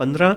15,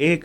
1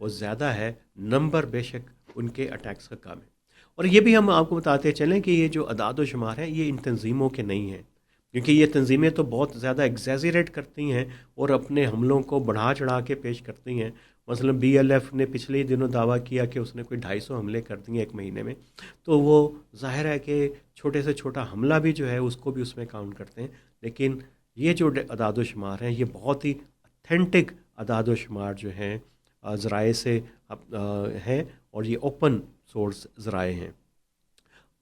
وہ زیادہ ہے، نمبر بے شک ان کے اٹیکس کا کم ہے۔ اور یہ بھی ہم آپ کو بتاتے چلیں کہ یہ جو اعداد و شمار ہیں یہ ان تنظیموں کے نہیں ہیں، کیونکہ یہ تنظیمیں تو بہت زیادہ ایگزیزریٹ کرتی ہیں اور اپنے حملوں کو بڑھا چڑھا کے پیش کرتی ہیں۔ مثلا بی ایل ایف نے پچھلے ہی دنوں دعویٰ کیا کہ اس نے کوئی 250 حملے کر دیے ایک مہینے میں، تو وہ ظاہر ہے کہ چھوٹے سے چھوٹا حملہ بھی جو ہے اس کو بھی اس میں کاؤنٹ کرتے ہیں۔ لیکن یہ جو اعداد و شمار ہیں یہ بہت ہی اتھینٹک اعداد و شمار جو ہیں ذرائع سے ہیں، اور یہ اوپن سورس ذرائع ہیں۔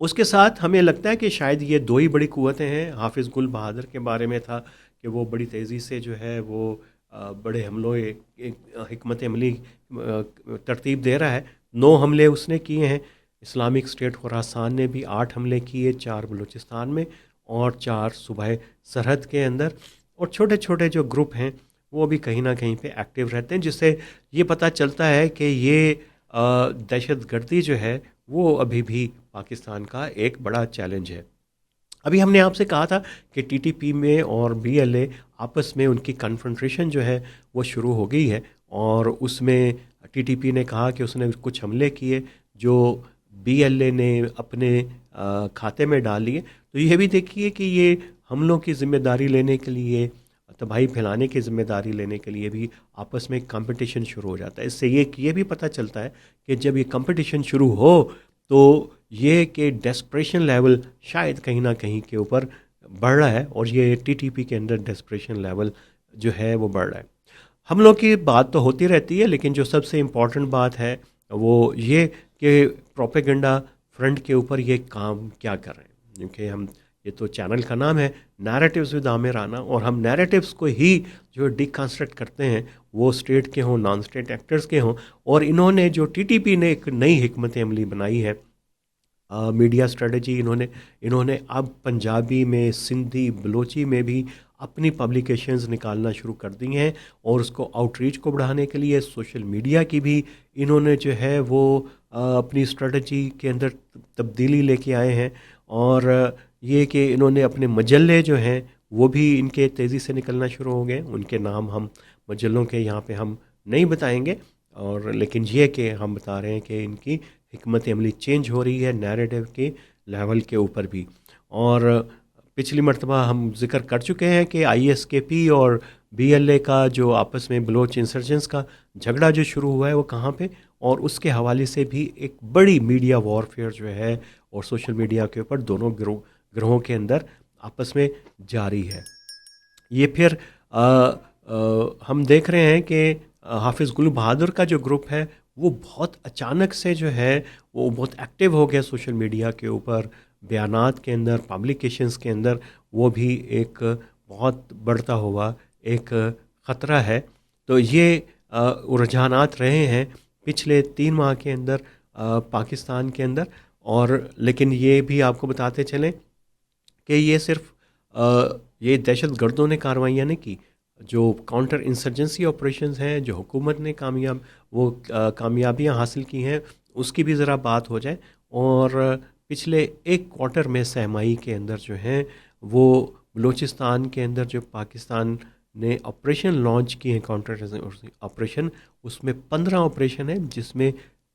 اس کے ساتھ ہمیں لگتا ہے کہ شاید یہ دو ہی بڑی قوتیں ہیں۔ حافظ گل بہادر کے بارے میں تھا کہ وہ بڑی تیزی سے جو ہے وہ بڑے حملوں حکمت عملی ترتیب دے رہا ہے۔ 9 حملے اس نے کیے ہیں۔ اسلامک اسٹیٹ خراسان نے بھی 8 حملے کیے، 4 بلوچستان میں اور 4 صوبہ سرحد کے اندر۔ اور چھوٹے چھوٹے جو گروپ ہیں وہ بھی کہیں نہ کہیں پہ ایکٹیو رہتے ہیں، جس سے یہ پتہ چلتا ہے کہ یہ دہشت گردی جو ہے وہ ابھی بھی پاکستان کا ایک بڑا چیلنج ہے۔ ابھی ہم نے آپ سے کہا تھا کہ ٹی ٹی پی میں اور بی ایل اے آپس میں ان کی کنفرنٹریشن جو ہے وہ شروع ہو گئی ہے، اور اس میں ٹی ٹی پی نے کہا کہ اس نے کچھ حملے کیے جو بی ایل اے نے اپنے کھاتے میں ڈال لیے۔ تو یہ بھی دیکھیے کہ یہ حملوں کی ذمہ داری لینے کے لیے، تباہی پھیلانے کی ذمہ داری لینے کے لیے بھی آپس میں کمپٹیشن شروع ہو جاتا ہے۔ اس سے یہ بھی پتہ چلتا ہے کہ جب یہ کمپٹیشن شروع ہو تو یہ کہ ڈیسپریشن لیول شاید کہیں نہ کہیں کے اوپر بڑھ رہا ہے، اور یہ ٹی ٹی پی کے اندر ڈیسپریشن لیول جو ہے وہ بڑھ رہا ہے۔ حملوں کی بات تو ہوتی رہتی ہے، لیکن جو سب سے امپورٹنٹ بات ہے وہ یہ کہ پروپیگنڈا فرنٹ کے اوپر یہ کام کیا کر رہے ہیں، کیونکہ ہم یہ تو چینل کا نام ہے نیریٹیوز ود عامر رانا، اور ہم نیریٹیوز کو ہی جو ڈی کنسٹرکٹ کرتے ہیں، وہ اسٹیٹ کے ہوں نان اسٹیٹ ایکٹرز کے ہوں۔ اور انہوں نے جو ٹی ٹی پی نے ایک نئی حکمت عملی بنائی ہے، میڈیا اسٹریٹجی، انہوں نے اب پنجابی میں، سندھی، بلوچی میں بھی اپنی پبلیکیشنز نکالنا شروع کر دی ہیں، اور اس کو آؤٹ ریچ کو بڑھانے کے لیے سوشل میڈیا کی بھی انہوں نے جو ہے وہ اپنی اسٹریٹجی کے اندر تبدیلی لے کے آئے ہیں۔ اور یہ کہ انہوں نے اپنے مجلے جو ہیں وہ بھی ان کے تیزی سے نکلنا شروع ہو گئے۔ ان کے نام ہم مجلوں کے یہاں پہ ہم نہیں بتائیں گے، اور لیکن یہ کہ ہم بتا رہے ہیں کہ ان کی حکمت عملی چینج ہو رہی ہے نیریٹو کے لیول کے اوپر بھی۔ اور پچھلی مرتبہ ہم ذکر کر چکے ہیں کہ آئی ایس کے پی اور بی ایل اے کا جو آپس میں بلوچ انسرجنس کا جھگڑا جو شروع ہوا ہے وہ کہاں پہ، اور اس کے حوالے سے بھی ایک بڑی میڈیا وارفیئر جو ہے اور سوشل میڈیا کے اوپر دونوں گروہوں کے اندر آپس میں جاری ہے۔ یہ پھر ہم دیکھ رہے ہیں کہ حافظ گل بہادر کا جو گروپ ہے وہ بہت اچانک سے جو ہے وہ بہت ایکٹیو ہو گیا سوشل میڈیا کے اوپر، بیانات کے اندر، پبلیکیشنز کے اندر۔ وہ بھی ایک بہت بڑھتا ہوا ایک خطرہ ہے۔ تو یہ رجحانات رہے ہیں پچھلے 3 ماہ کے اندر پاکستان کے اندر۔ اور لیکن یہ بھی آپ کو بتاتے چلیں کہ یہ صرف یہ دہشت گردوں نے کارروائیاں نہیں کی، جو کاؤنٹر انسرجنسی آپریشنز ہیں جو حکومت نے کامیابیاں حاصل کی ہیں اس کی بھی ذرا بات ہو جائے۔ اور پچھلے 1 کوارٹر میں سہمائی کے اندر جو ہیں وہ بلوچستان کے اندر جو پاکستان نے آپریشن لانچ کی ہیں کاؤنٹر آپریشن، اس میں 15 آپریشن ہیں جس میں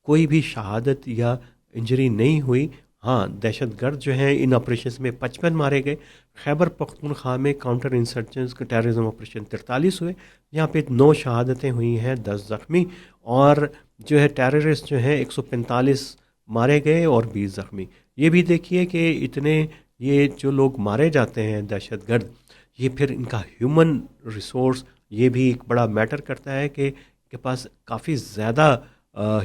کوئی بھی شہادت یا انجری نہیں ہوئی۔ ہاں، دہشت گرد جو ہیں ان آپریشنز میں 55 مارے گئے۔ خیبر پختونخوا میں کاؤنٹر انسرجنس کا ٹیررزم آپریشن 43 ہوئے، یہاں پہ 9 شہادتیں ہوئی ہیں، 10 زخمی، اور جو ہے ٹیررسٹ جو ہیں 145 مارے گئے اور 20 زخمی۔ یہ بھی دیکھیے کہ اتنے یہ جو لوگ مارے جاتے ہیں دہشت گرد، یہ پھر ان کا ہیومن ریسورس یہ بھی ایک بڑا میٹر کرتا ہے کہ ان کے پاس کافی زیادہ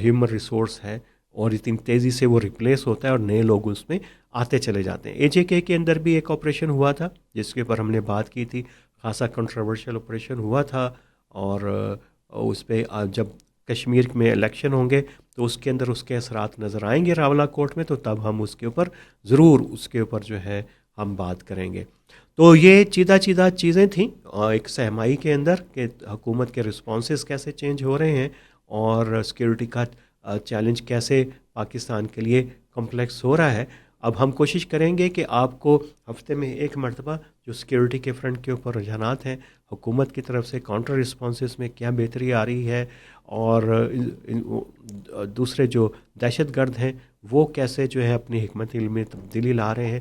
ہیومن ریسورس ہے، اور اتنی تیزی سے وہ ریپلیس ہوتا ہے اور نئے لوگ اس میں آتے چلے جاتے ہیں۔ اے جے کے اندر بھی ایک آپریشن ہوا تھا جس کے اوپر ہم نے بات کی تھی، خاصا کنٹروورشل آپریشن ہوا تھا، اور اس پہ جب کشمیر میں الیکشن ہوں گے تو اس کے اندر اس کے اثرات نظر آئیں گے راولہ کوٹ میں، تو تب ہم اس کے اوپر ضرور اس کے اوپر جو ہے ہم بات کریں گے۔ تو یہ چیدہ چیزیں تھیں ایک سہمائی کے اندر کہ حکومت کے رسپانسز کیسے چینج ہو رہے ہیں، اور سیکیورٹی کا چیلنج کیسے پاکستان کے لیے کمپلیکس ہو رہا ہے۔ اب ہم کوشش کریں گے کہ آپ کو ہفتے میں ایک مرتبہ جو سیکیورٹی کے فرنٹ کے اوپر رجحانات ہیں، حکومت کی طرف سے کاؤنٹر رسپانسز میں کیا بہتری آ رہی ہے، اور دوسرے جو دہشت گرد ہیں وہ کیسے جو ہے اپنی حکمت عملی میں تبدیلی لا رہے ہیں،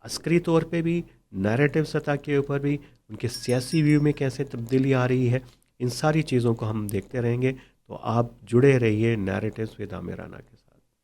عسکری طور پہ بھی، نیریٹو سطح کے اوپر بھی ان کے سیاسی ویو میں کیسے تبدیلی آ رہی ہے، ان ساری چیزوں کو ہم دیکھتے رہیں گے۔ تو آپ جڑے رہیے نیریٹوز ود عامر رانا کے